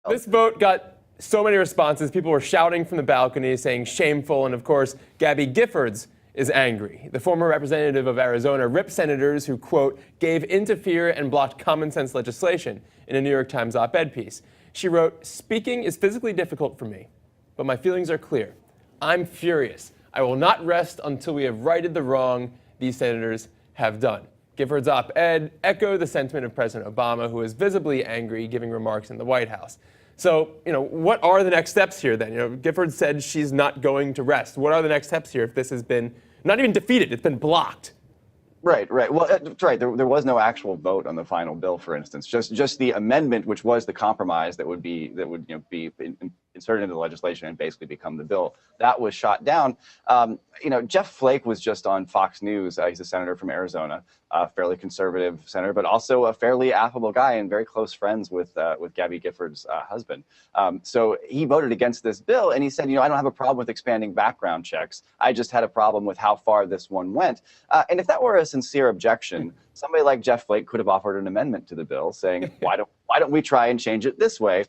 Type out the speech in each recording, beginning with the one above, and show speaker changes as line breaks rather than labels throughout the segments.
This vote got so many responses. People were shouting from the balcony, saying shameful. And of course, Gabby Giffords is angry. The former representative of Arizona ripped senators who, quote, gave in to fear and blocked common sense legislation in a New York Times op-ed piece. She wrote, "Speaking is physically difficult for me, but my feelings are clear. I'm furious. I will not rest until we have righted the wrong these senators have done." Giffords' op-ed echoed the sentiment of President Obama, who was visibly angry, giving remarks in the White House. So, what are the next steps here then? Giffords said she's not going to rest. What are the next steps here if this has been not even defeated, it's been blocked?
Right. Well, that's right. There was no actual vote on the final bill, for instance. Just the amendment, which was the compromise that would be inserted into the legislation and basically become the bill. That was shot down. Jeff Flake was just on Fox News. He's a senator from Arizona, a fairly conservative senator, but also a fairly affable guy and very close friends with Gabby Giffords' husband. So he voted against this bill, and he said, I don't have a problem with expanding background checks. I just had a problem with how far this one went. And if that were a sincere objection, somebody like Jeff Flake could have offered an amendment to the bill saying, why don't we try and change it this way?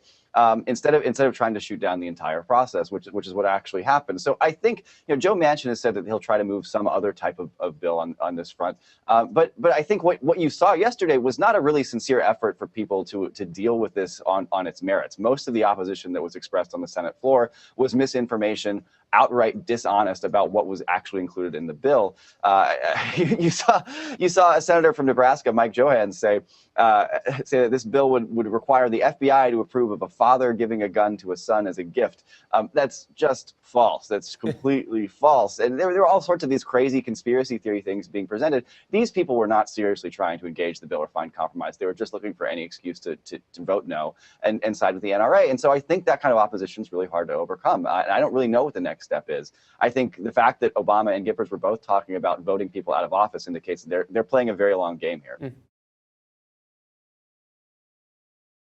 Instead of trying to shoot down the entire process, which is what actually happened. So I think Joe Manchin has said that he'll try to move some other type of bill on this front. But I think what you saw yesterday was not a really sincere effort for people to deal with this on its merits. Most of the opposition that was expressed on the Senate floor was misinformation, outright dishonest about what was actually included in the bill. You saw a senator from Nebraska, Mike Johann, say that this bill would require the FBI to approve of a father giving a gun to a son as a gift. That's just false. That's completely false. And there were all sorts of these crazy conspiracy theory things being presented. These people were not seriously trying to engage the bill or find compromise. They were just looking for any excuse to vote no and side with the NRA. And so I think that kind of opposition is really hard to overcome. I don't really know what the next step is. I think the fact that Obama and Giffords were both talking about voting people out of office indicates they're playing a very long game here.